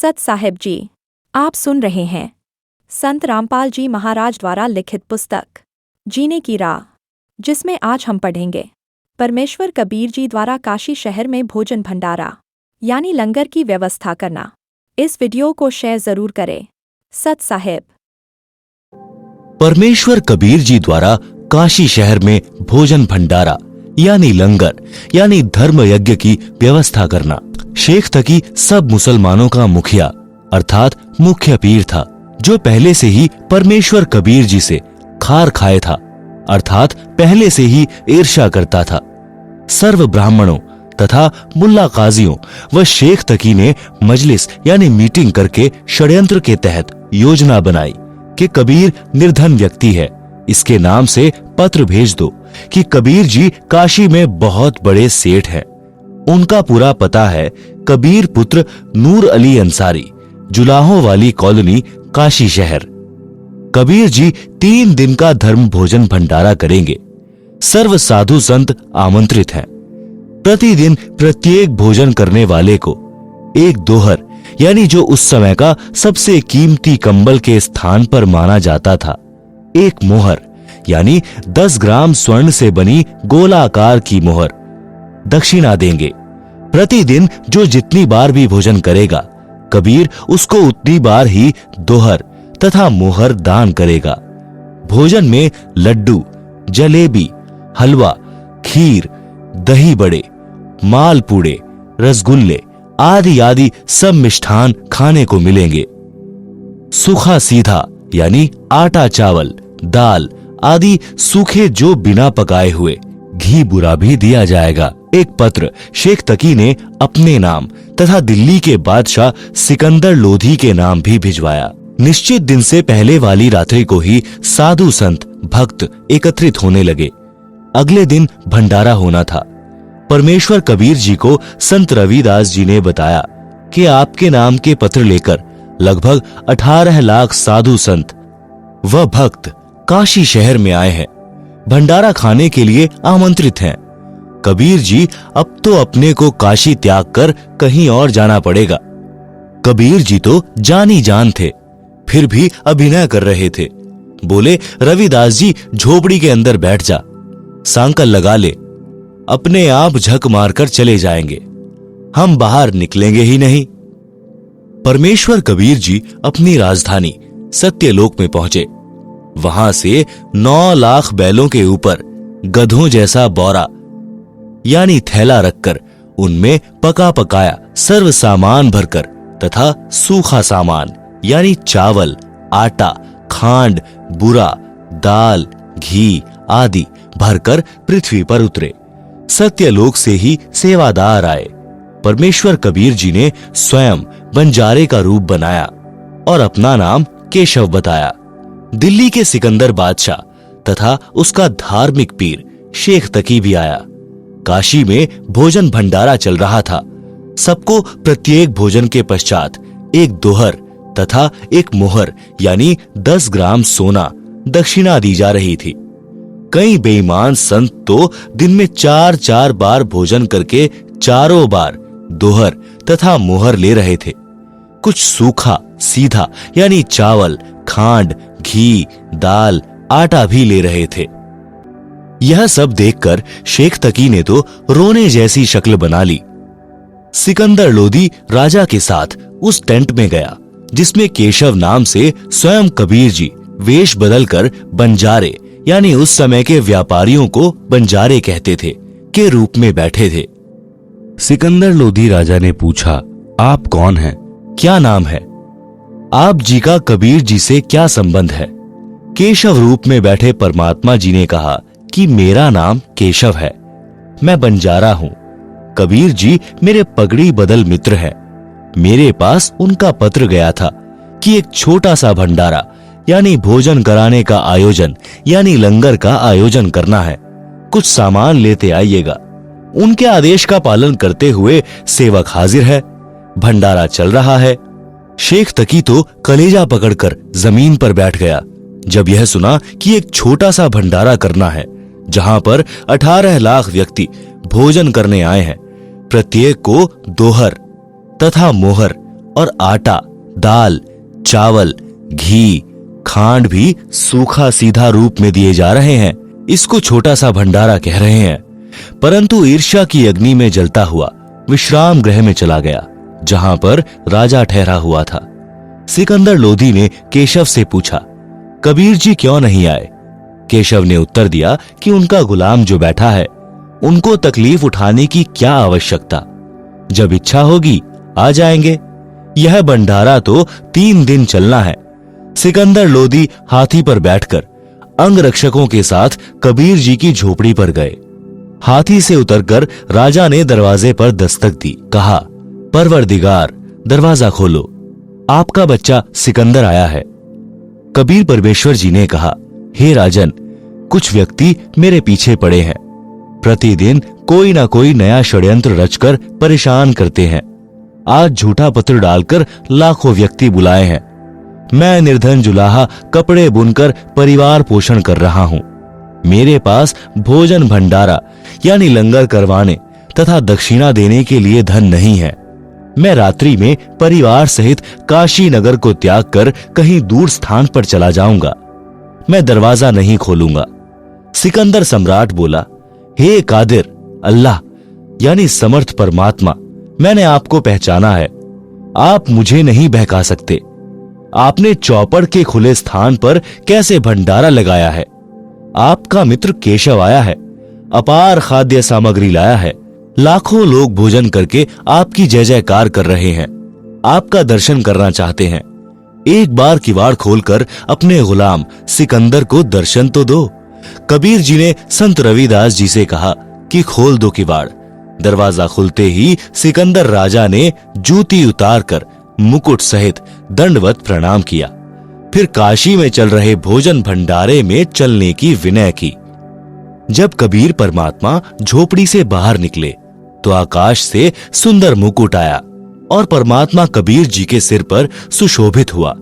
सत साहिब जी, आप सुन रहे हैं संत रामपाल जी महाराज द्वारा लिखित पुस्तक जीने की राह, जिसमें आज हम पढ़ेंगे परमेश्वर कबीर जी द्वारा काशी शहर में भोजन भंडारा यानी लंगर की व्यवस्था करना। इस वीडियो को शेयर जरूर करें। सत साहिब। परमेश्वर कबीर जी द्वारा काशी शहर में भोजन भंडारा यानी लंगर यानी धर्म यज्ञ की व्यवस्था करना। शेख तकी सब मुसलमानों का मुखिया अर्थात मुख्य पीर था, जो पहले से ही परमेश्वर कबीर जी से खार खाए था, अर्थात पहले से ही ईर्ष्या करता था। सर्व ब्राह्मणों तथा मुल्ला काजियों व शेख तकी ने मजलिस यानी मीटिंग करके षड्यंत्र के तहत योजना बनाई कि कबीर निर्धन व्यक्ति है, इसके नाम से पत्र भेज दो कि कबीर जी काशी में बहुत बड़े सेठ हैं। उनका पूरा पता है कबीर पुत्र नूर अली अंसारी, जुलाहों वाली कॉलोनी, काशी शहर। कबीर जी 3 दिन का धर्म भोजन भंडारा करेंगे। सर्व साधु संत आमंत्रित हैं। प्रतिदिन प्रत्येक भोजन करने वाले को एक दोहर यानी जो उस समय का सबसे कीमती कंबल के स्थान पर माना जाता था, एक मोहर यानी 10 ग्राम स्वर्ण से बनी गोलाकार की मोहर दक्षिणा देंगे। प्रतिदिन जो जितनी बार भी भोजन करेगा, कबीर उसको उतनी बार ही दोहर तथा मोहर दान करेगा। भोजन में लड्डू, जलेबी, हलवा, खीर, दही बड़े, मालपूड़े, रसगुल्ले आदि आदि सब मिष्ठान खाने को मिलेंगे। सूखा सीधा यानी आटा चावल, दाल आदि सूखे जो बिना पकाए हुए, घी बुरा भी दिया जाएगा। एक पत्र शेख तकी ने अपने नाम तथा दिल्ली के बादशाह सिकंदर लोधी के नाम भी भिजवाया। निश्चित दिन से पहले वाली रात्रि को ही साधु संत भक्त एकत्रित होने लगे। अगले दिन भंडारा होना था। परमेश्वर कबीर जी को संत रविदास जी ने बताया कि आपके नाम के पत्र लेकर लगभग 18 लाख साधु संत व भक्त काशी शहर में आए हैं, भंडारा खाने के लिए आमंत्रित हैं। कबीर जी अब तो अपने को काशी त्याग कर कहीं और जाना पड़ेगा। कबीर जी तो जानी जान थे, फिर भी अभिनय कर रहे थे। बोले, रविदास जी झोपड़ी के अंदर बैठ जा, सांकल लगा ले, अपने आप झक मारकर चले जाएंगे, हम बाहर निकलेंगे ही नहीं। परमेश्वर कबीर जी अपनी राजधानी सत्यलोक में पहुंचे। वहां से 9 लाख बैलों के ऊपर गधों जैसा बोरा यानी थैला रखकर उनमें पका पकाया सर्व सामान भरकर तथा सूखा सामान यानी चावल, आटा, खांड, बुरा, दाल, घी आदि भरकर पृथ्वी पर उतरे। सत्यलोक से ही सेवादार आए। परमेश्वर कबीर जी ने स्वयं बंजारे का रूप बनाया और अपना नाम केशव बताया। दिल्ली के सिकंदर बादशाह तथा उसका धार्मिक पीर शेख तकी भी आया। काशी में भोजन भंडारा चल रहा था। सबको प्रत्येक भोजन के पश्चात एक दोहर तथा एक मोहर यानी 10 ग्राम सोना दक्षिणा दी जा रही थी। कई बेईमान संत तो दिन में 4-4 बार भोजन करके चारों बार दोहर तथा मोहर ले रहे थे। कुछ सूखा सीधा यानी चावल, खांड, घी, दाल, आटा भी ले रहे थे। यह सब देखकर शेख तकी ने तो रोने जैसी शक्ल बना ली। सिकंदर लोधी राजा के साथ उस टेंट में गया जिसमें केशव नाम से स्वयं कबीर जी वेश बदलकर बंजारे यानी उस समय के व्यापारियों को बंजारे कहते थे के रूप में बैठे थे। सिकंदर लोधी राजा ने पूछा, आप कौन हैं? क्या नाम है? आप जी का कबीर जी से क्या संबंध है? केशव रूप में बैठे परमात्मा जी ने कहा कि मेरा नाम केशव है, मैं बंजारा हूं। कबीर जी मेरे पगड़ी बदल मित्र हैं। मेरे पास उनका पत्र गया था कि एक छोटा सा भंडारा यानी भोजन कराने का आयोजन यानी लंगर का आयोजन करना है, कुछ सामान लेते आइएगा। उनके आदेश का पालन करते हुए सेवक हाजिर है, भंडारा चल रहा है। शेख तकी तो कलेजा पकड़कर जमीन पर बैठ गया जब यह सुना कि एक छोटा सा भंडारा करना है जहां पर 18 लाख व्यक्ति भोजन करने आए हैं। प्रत्येक को दोहर तथा मोहर और आटा, दाल, चावल, घी, खांड भी सूखा सीधा रूप में दिए जा रहे हैं। इसको छोटा सा भंडारा कह रहे हैं। परंतु ईर्ष्या की अग्नि में जलता हुआ विश्राम गृह में चला गया, जहां पर राजा ठहरा हुआ था। सिकंदर लोधी ने केशव से पूछा, कबीर जी क्यों नहीं आए? केशव ने उत्तर दिया कि उनका गुलाम जो बैठा है, उनको तकलीफ उठाने की क्या आवश्यकता, जब इच्छा होगी आ जाएंगे। यह भंडारा तो 3 दिन चलना है। सिकंदर लोधी हाथी पर बैठकर अंगरक्षकों के साथ कबीर जी की झोपड़ी पर गए। हाथी से उतरकर राजा ने दरवाजे पर दस्तक दी। कहा, परवरदिगार, दरवाजा खोलो, आपका बच्चा सिकंदर आया है। कबीर परमेश्वर जी ने कहा, हे राजन, कुछ व्यक्ति मेरे पीछे पड़े हैं। प्रतिदिन कोई ना कोई नया षड्यंत्र रचकर परेशान करते हैं। आज झूठा पत्र डालकर लाखों व्यक्ति बुलाए हैं। मैं निर्धन जुलाहा कपड़े बुनकर परिवार पोषण कर रहा हूं। मेरे पास भोजन भंडारा यानी लंगर करवाने तथा दक्षिणा देने के लिए धन नहीं है। मैं रात्रि में परिवार सहित काशी नगर को त्याग कर कहीं दूर स्थान पर चला जाऊंगा। मैं दरवाजा नहीं खोलूंगा। सिकंदर सम्राट बोला, हे कादिर अल्लाह यानी समर्थ परमात्मा, मैंने आपको पहचाना है। आप मुझे नहीं बहका सकते। आपने चौपड़ के खुले स्थान पर कैसे भंडारा लगाया है? आपका मित्र केशव आया है, अपार खाद्य सामग्री लाया है। लाखों लोग भोजन करके आपकी जय जयकार कर रहे हैं, आपका दर्शन करना चाहते हैं। एक बार किवाड़ खोलकर अपने गुलाम सिकंदर को दर्शन तो दो। कबीर जी ने संत रविदास जी से कहा कि खोल दो किवाड़। दरवाजा खुलते ही सिकंदर राजा ने जूती उतारकर मुकुट सहित दंडवत प्रणाम किया। फिर काशी में चल रहे भोजन भंडारे में चलने की विनय की। जब कबीर परमात्मा झोपड़ी से बाहर निकले तो आकाश से सुंदर मुकुट आया और परमात्मा कबीर जी के सिर पर सुशोभित हुआ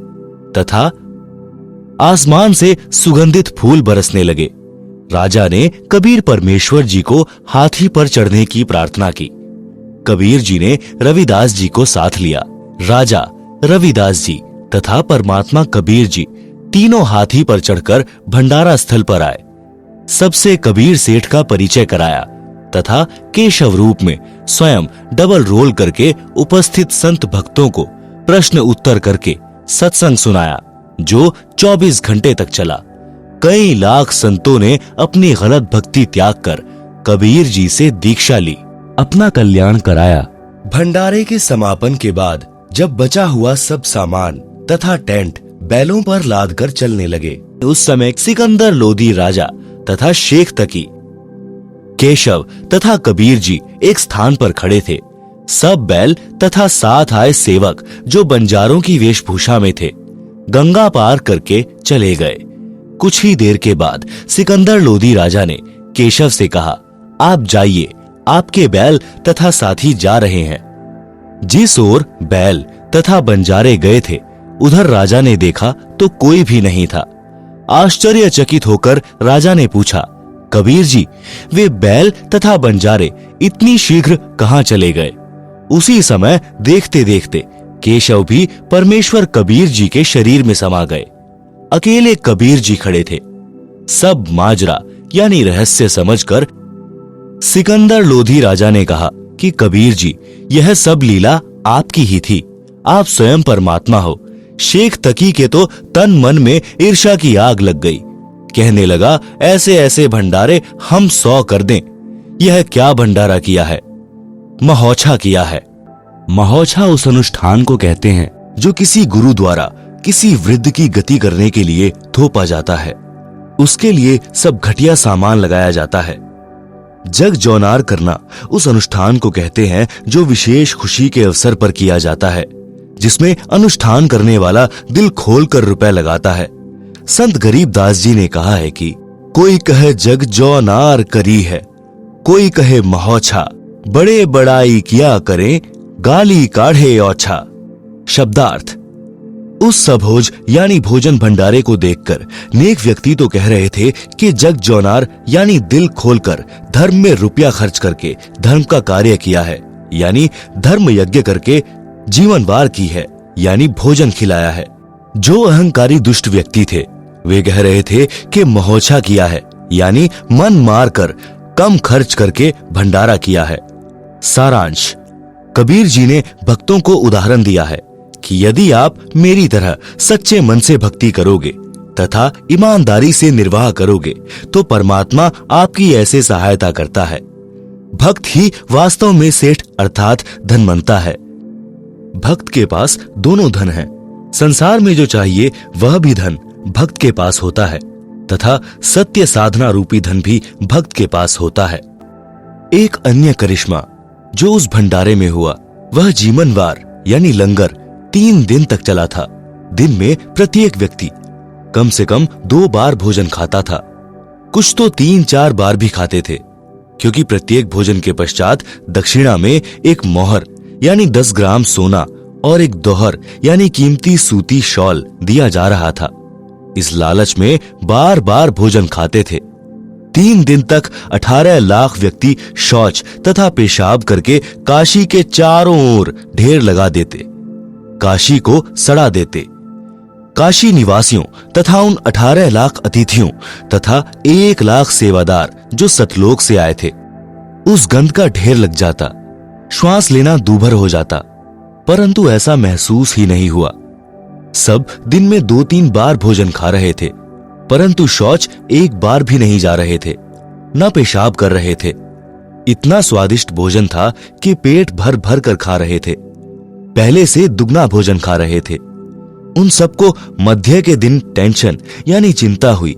तथा आसमान से सुगंधित फूल बरसने लगे। राजा ने कबीर परमेश्वर जी को हाथी पर चढ़ने की प्रार्थना की। कबीर जी ने रविदास जी को साथ लिया। राजा, रविदास जी तथा परमात्मा कबीर जी तीनों हाथी पर चढ़कर भंडारा स्थल पर आए। सबसे कबीर सेठ का परिचय कराया तथा केशव रूप में स्वयं डबल रोल करके उपस्थित संत भक्तों को प्रश्न उत्तर करके सत्संग सुनाया, जो 24 घंटे तक चला। कई लाख संतों ने अपनी गलत भक्ति त्याग कर कबीर जी से दीक्षा ली, अपना कल्याण कराया। भंडारे के समापन के बाद जब बचा हुआ सब सामान तथा टेंट बैलों पर लादकर चलने लगे, उस समय सिकंदर लोधी राजा तथा शेख तकी, केशव तथा कबीर जी एक स्थान पर खड़े थे। सब बैल तथा साथ आए सेवक जो बंजारों की वेशभूषा में थे, गंगा पार करके चले गए। कुछ ही देर के बाद सिकंदर लोधी राजा ने केशव से कहा, आप जाइए, आपके बैल तथा साथी जा रहे हैं। जिस ओर बैल तथा बंजारे गए थे, उधर राजा ने देखा तो कोई भी नहीं था। आश्चर्यचकित होकर राजा ने पूछा, कबीर जी, वे बैल तथा बंजारे इतनी शीघ्र कहां चले गए? उसी समय देखते देखते केशव भी परमेश्वर कबीर जी के शरीर में समा गए। अकेले कबीर जी खड़े थे। सब माजरा यानी रहस्य समझकर सिकंदर लोधी राजा ने कहा कि कबीर जी, यह सब लीला आपकी ही थी। आप स्वयं परमात्मा हो। शेख तकी के तो तन मन में ईर्ष्या की आग लग गई। कहने लगा, ऐसे ऐसे भंडारे हम 100 कर दें। यह क्या भंडारा किया है? महोछा किया है। महोछा उस अनुष्ठान को कहते हैं जो किसी गुरु द्वारा किसी वृद्ध की गति करने के लिए थोपा जाता है। उसके लिए सब घटिया सामान लगाया जाता है। जग जौनार करना उस अनुष्ठान को कहते हैं जो विशेष खुशी के अवसर पर किया जाता है, जिसमें अनुष्ठान करने वाला दिल खोलकर रुपए लगाता है। संत गरीबदास जी ने कहा है कि कोई कहे जग जौनार करी है, कोई कहे महोछा, बड़े बड़ाई किया करें, गाली काढ़े औछा। शब्दार्थ, उस सभोज यानी भोजन भंडारे को देखकर नेक व्यक्ति तो कह रहे थे कि जग जौनार यानी दिल खोलकर धर्म में रुपया खर्च करके धर्म का कार्य किया है, यानी धर्म यज्ञ करके जीवन वार की है। यानी भोजन खिलाया है। जो अहंकारी दुष्ट व्यक्ति थे वे कह रहे थे कि महोछा किया है, यानी मन मार कर कम खर्च करके भंडारा किया है। सारांश, कबीर जी ने भक्तों को उदाहरण दिया है कि यदि आप मेरी तरह सच्चे मन से भक्ति करोगे तथा ईमानदारी से निर्वाह करोगे तो परमात्मा आपकी ऐसे सहायता करता है। भक्त ही वास्तव में सेठ अर्थात धनवंता है। भक्त के पास दोनों धन हैं। संसार में जो चाहिए वह भी धन भक्त के पास होता है तथा सत्य साधना रूपी धन भी भक्त के पास होता है। एक अन्य करिश्मा जो उस भंडारे में हुआ वह जीवनवार यानी लंगर 3 दिन तक चला था। दिन में प्रत्येक व्यक्ति कम से कम 2 बार भोजन खाता था, कुछ तो 3-4 बार भी खाते थे, क्योंकि प्रत्येक भोजन के पश्चात दक्षिणा में एक मोहर यानी 10 ग्राम सोना और एक दोहर यानी कीमती सूती शॉल दिया जा रहा था। इस लालच में बार बार भोजन खाते थे। 3 दिन तक 18 लाख व्यक्ति शौच तथा पेशाब करके काशी के चारों ओर ढेर लगा देते, काशी को सड़ा देते। काशी निवासियों तथा उन 18 लाख अतिथियों तथा 1 लाख सेवादार जो सतलोक से आए थे, उस गंध का ढेर लग जाता। श्वास लेना दूभर हो जाता, परंतु ऐसा महसूस ही नहीं हुआ। सब दिन में 2-3 बार भोजन खा रहे थे, परंतु शौच 1 बार भी नहीं जा रहे थे, न पेशाब कर रहे थे। इतना स्वादिष्ट भोजन था कि पेट भर भर कर खा रहे थे, पहले से दुगना भोजन खा रहे थे। उन सबको मध्य के दिन टेंशन यानी चिंता हुई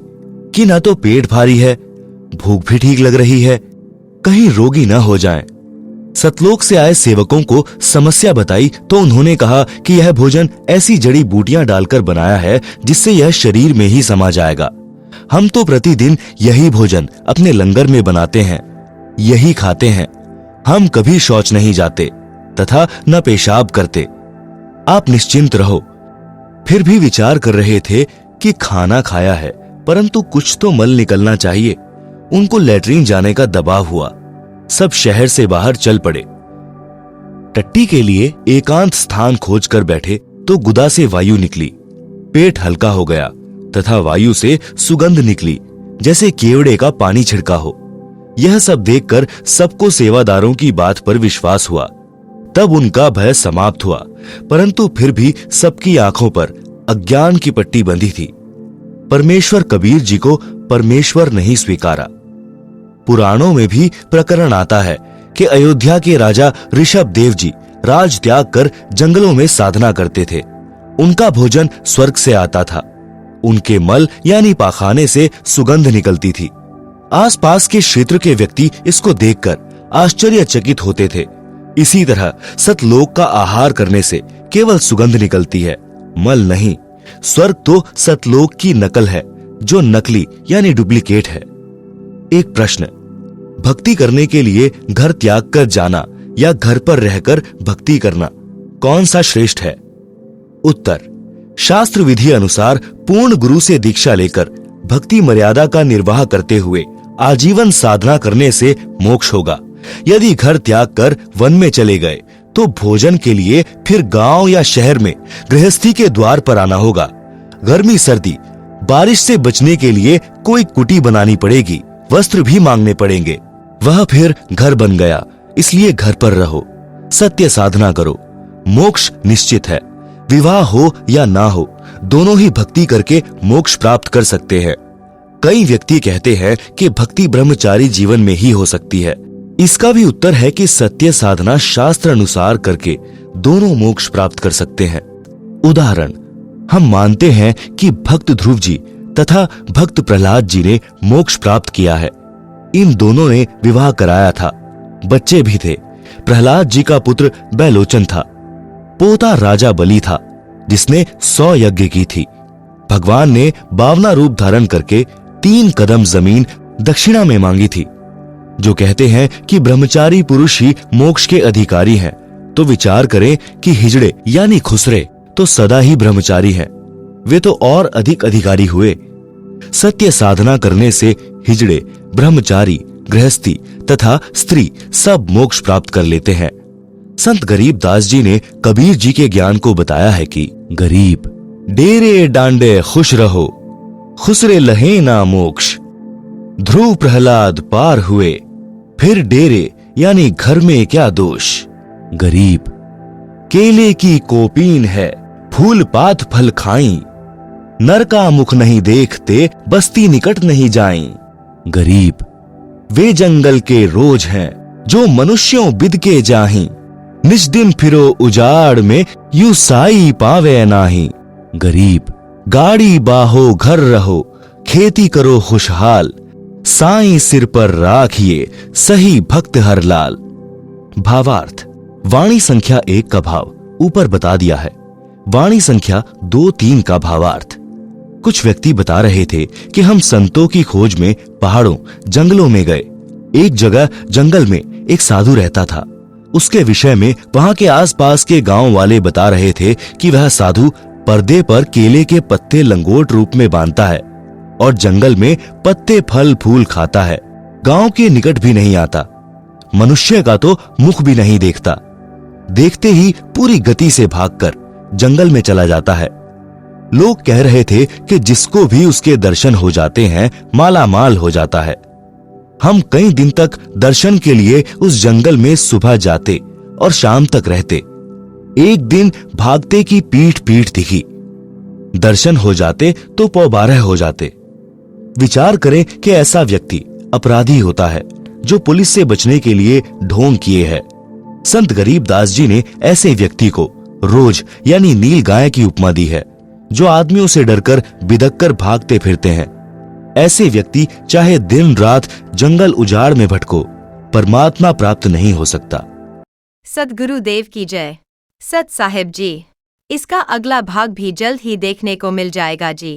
कि न तो पेट भारी है, भूख भी ठीक लग रही है, कहीं रोगी न हो जाएं। सतलोक से आए सेवकों को समस्या बताई तो उन्होंने कहा कि यह भोजन ऐसी जड़ी बूटियां डालकर बनाया है जिससे यह शरीर में ही समा जाएगा। हम तो प्रतिदिन यही भोजन अपने लंगर में बनाते हैं, यही खाते हैं। हम कभी शौच नहीं जाते तथा न पेशाब करते। आप निश्चिंत रहो। फिर भी विचार कर रहे थे कि खाना खाया है, परंतु कुछ तो मल निकलना चाहिए। उनको लैट्रीन जाने का दबाव हुआ। सब शहर से बाहर चल पड़े। टट्टी के लिए एकांत स्थान खोज कर बैठे तो गुदा से वायु निकली। पेट हल्का हो गया तथा वायु से सुगंध निकली जैसे केवड़े का पानी छिड़का हो। यह सब देखकर सबको सेवादारों की बात पर विश्वास हुआ। तब उनका भय समाप्त हुआ, परंतु फिर भी सबकी आंखों पर अज्ञान की पट्टी बंधी थी। परमेश्वर कबीर जी को परमेश्वर नहीं स्वीकारा। पुराणों में भी प्रकरण आता है कि अयोध्या के राजा ऋषभ देव जी राज त्याग कर जंगलों में साधना करते थे। उनका भोजन स्वर्ग से आता था। उनके मल यानी पाखाने से सुगंध निकलती थी। आसपास के क्षेत्र के व्यक्ति इसको देखकर आश्चर्यचकित होते थे। इसी तरह सतलोक का आहार करने से केवल सुगंध निकलती है, मल नहीं। स्वर्ग तो सतलोक की नकल है, जो नकली यानी डुप्लीकेट है। एक प्रश्न, भक्ति करने के लिए घर त्याग कर जाना या घर पर रहकर भक्ति करना, कौन सा श्रेष्ठ है? उत्तर, शास्त्र विधि अनुसार पूर्ण गुरु से दीक्षा लेकर भक्ति मर्यादा का निर्वाह करते हुए आजीवन साधना करने से मोक्ष होगा। यदि घर त्याग कर वन में चले गए तो भोजन के लिए फिर गांव या शहर में गृहस्थी के द्वार पर आना होगा। गर्मी सर्दी बारिश से बचने के लिए कोई कुटी बनानी पड़ेगी, वस्त्र भी मांगने पड़ेंगे। वह फिर घर बन गया, इसलिए घर पर रहो, सत्य साधना करो। मोक्ष निश्चित है। विवाह हो या ना हो, दोनों ही भक्ति करके मोक्ष प्राप्त कर सकते हैं। कई व्यक्ति कहते हैं कि भक्ति ब्रह्मचारी जीवन में ही हो सकती है। इसका भी उत्तर है कि सत्य साधना शास्त्र अनुसार करके दोनों मोक्ष प्राप्त कर सकते हैं। उदाहरण, हम मानते हैं कि भक्त ध्रुव जी तथा भक्त प्रहलाद जी ने मोक्ष प्राप्त किया है। इन दोनों ने विवाह कराया था, बच्चे भी थे। प्रहलाद जी का पुत्र बैलोचन था। पोता राजा बलि था, जिसने 100 यज्ञ की थी। भगवान ने 52 रूप धारण करके 3 कदम जमीन दक्षिणा में मांगी थी। जो कहते हैं कि ब्रह्मचारी पुरुष ही मोक्ष के अधिकारी हैं, तो विचार करें कि हिजड़े यानी खुसरे तो सदा ही ब्रह्मचारी हैं। वे तो और अधिक अधिकारी हुए। सत्य साधना करने से हिजड़े, ब्रह्मचारी, गृहस्थी तथा स्त्री सब मोक्ष प्राप्त कर लेते हैं। संत गरीबदास जी ने कबीर जी के ज्ञान को बताया है कि गरीब डेरे डांडे खुश रहो, खुसरे लहे ना मोक्ष। ध्रुव प्रहलाद पार हुए, फिर डेरे यानी घर में क्या दोष। गरीब केले की कोपीन है, फूल पात फल खाई। नर का मुख नहीं देखते, बस्ती निकट नहीं जाई। गरीब वे जंगल के रोज हैं, जो मनुष्यों बिद के जाही। निज दिन फिरो उजाड़ में, यू साई पावे नाही। गरीब गाड़ी बाहो घर रहो, खेती करो खुशहाल। साईं सिर पर राखिए, सही भक्त हर लाल। भावार्थ, वाणी संख्या 1 का भाव ऊपर बता दिया है। वाणी संख्या 2, 3 का भावार्थ। कुछ व्यक्ति बता रहे थे कि हम संतों की खोज में पहाड़ों जंगलों में गए। एक जगह जंगल में एक साधु रहता था। उसके विषय में वहां के आसपास के गांव वाले बता रहे थे कि वह साधु पर्दे पर केले के पत्ते लंगोट रूप में बांधता है और जंगल में पत्ते फल फूल खाता है। गांव के निकट भी नहीं आता, मनुष्य का तो मुख भी नहीं देखता। देखते ही पूरी गति से भागकर जंगल में चला जाता है। लोग कह रहे थे कि जिसको भी उसके दर्शन हो जाते हैं माला माल हो जाता है। हम कई दिन तक दर्शन के लिए उस जंगल में सुबह जाते और शाम तक रहते। एक दिन भागते की पीठ पीठ दिखी, दर्शन हो जाते तो 12:15 हो जाते। विचार करें कि ऐसा व्यक्ति अपराधी होता है जो पुलिस से बचने के लिए ढोंग किए है। संत गरीबदास जी ने ऐसे व्यक्ति को रोज यानी नील गाय की उपमा दी है, जो आदमियों से डरकर बिदक कर भागते फिरते हैं। ऐसे व्यक्ति चाहे दिन रात जंगल उजाड़ में भटको, परमात्मा प्राप्त नहीं हो सकता। सद्गुरुदेव की जय। सत साहिब जी। इसका अगला भाग भी जल्द ही देखने को मिल जाएगा जी।